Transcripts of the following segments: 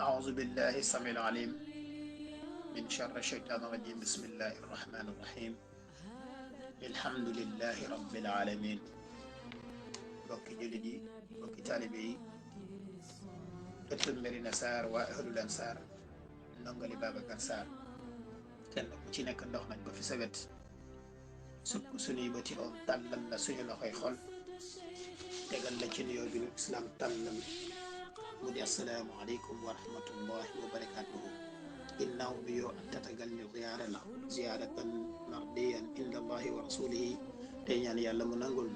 أعوذ بالله السميع العليم من شر الشيطان الرجيم بسم الله الرحمن الرحيم الحمد لله رب العالمين بوكي جلدي بوكي طالبي ëttul Médina Sarr waa ahlul ansar ndongali Babacar Sarr kenn ku ci nekk ndox nañ ko fi sa wet sukk suñuy bëti oom tàllal la suñu loxoy xol tegal la ci nuyoo bi nu islam tàllal mu di assalaamu aleykum wa rahmatullahi wa barakatuhu ginnaaw nuyoo ak tatagal ñu ziyaara la ziyaaratan mardiyan inda allahi wa rasulihi tey ñaan yàlla mu nangul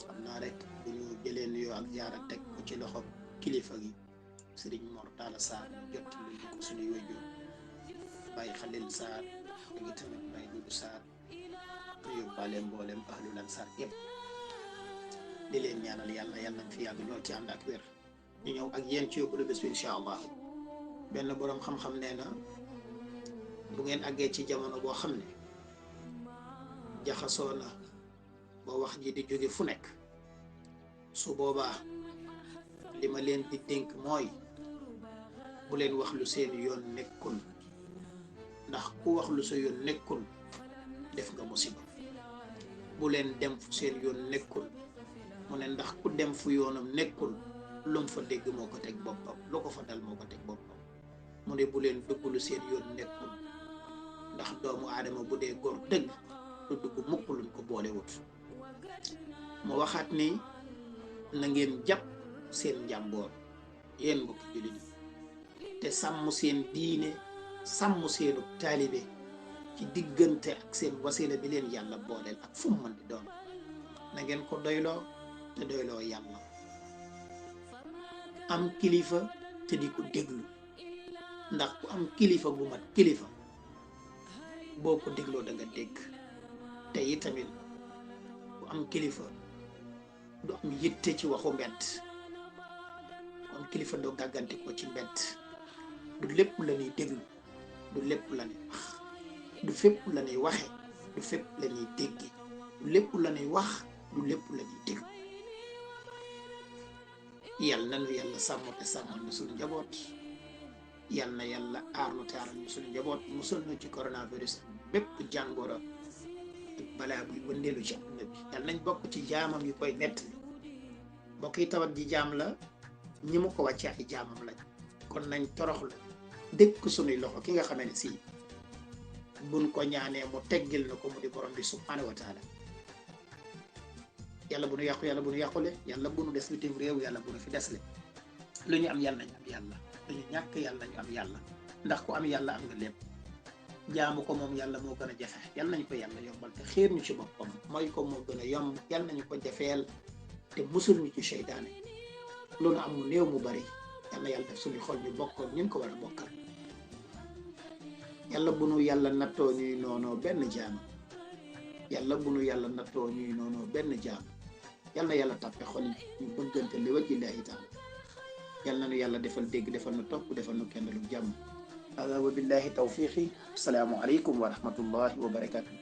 xam naa rek bu ñu jëlee nuyoo ak ziyaara teg ko ci loxo kilifa gi Sëriñ Mor Talla Sarr jot lu ko suñuy wajur Baye Khalil Sarr ak itamit Baye Dudu Sarr ñu yóbbaale mboolem ahlul ansar yëpp di leen ñaanal yàlla yàlla nañ fi yàgg lool ci ànd ak wér ñu ñëw ak yéen ci yóbbu bés bi incha allah benn boroom xam-xam nee na bu ngeen àggee ci jamono boo xam ne jaxasoo na ba wax ji di jóge fu nekk su boobaa li ma leen di dénk mooy bu leen wax lu seen yoon nekkul ndax ku wax lu sa yoon nekkul def nga musiba bu leen dem fu seen yoon nekkul mu ne ndax ku dem fu yoonam nekkul lu mu fa dégg moo ko teg boppam lu ko fa dal moo ko teg boppam mu ne bu leen dugg lu seen yoon nekkul ndax doomu aadama bu dee góor dëgg lu dugg mukk luñ ko boolewut mu waxaat ni na ngeen jàpp seen njàmboor yéen mbokki jullit te sàmm seen diine sàmm seenu taalibe ci diggante ak seen wasila bi leen yàlla booleel ak fu mu mën di doon na ngeen ko doyloo te doyloo yàlla am kilifa te di ko déglu ndax ku am kilifa gu mat kilifa boo ko dégloo da nga dégg te itamit ku am kilifa du am yitte ci waxu mbedd ku am kilifa doo gàggante ko ci mbedd du lépp la ñuy déglu du lépp la ñuy wax du fépp la ñuy waxe du fépp la ñuy dégge du lépp la ñuy wax du lépp la ñuy déglu yal na nu yàlla sàmm te sàmmal na suñu njaboot yal na yàlla aar nu te aaral ñu suñu njaboot musal nu ci coronavirus bépp jàngoro ak balaa buy wëndeelu ci àdduna bi yal nañ bokk ci jaamam yu koy nettali mbokk yi tawat ji jaam la ñi mu ko wàcce ay jaamam lañ kon nañ toroxlu dëkk suñuy loxo ki nga xamee ne si buñ ko ñaanee mu teggil na ko mu di borom bi subhanahu wa taala yàlla bu nu yàqu yàlla bu nu yàqule yàlla bu nu des bitim réew yàlla bu nu fi desle lu ñu am yàlla nañu am yàlla lu ñu ñàkk yàlla nañu am yàlla ndax ku am yàlla am nga lépp jaamu ko moom yàlla moo gën a jafe yàlla nañu ko yàlla yombal te xiir ñu ci boppam mooy ko moo gën a yomb yàlla nañu ko jafeel te musul ñu ci seytaane lu nu am mu néew mu bari yàlla yàlla def suñu xol ñu bokkoon ñun ko war a bokkal yàlla bu nu yàlla nattoo ñuy noonoo benn jaam yàlla bu nu yàlla nattoo ñuy noonoo benn jaam yàlla na yàlla tàppe xol yi ñu bëggante li wajjillaahi taala yàlla na nu yàlla defal dégg defal nu topp defal nu kenn lu jàmm hada wa billahi tawfiqi assalaamu aleykum wa rahmatullahi wa barakatuh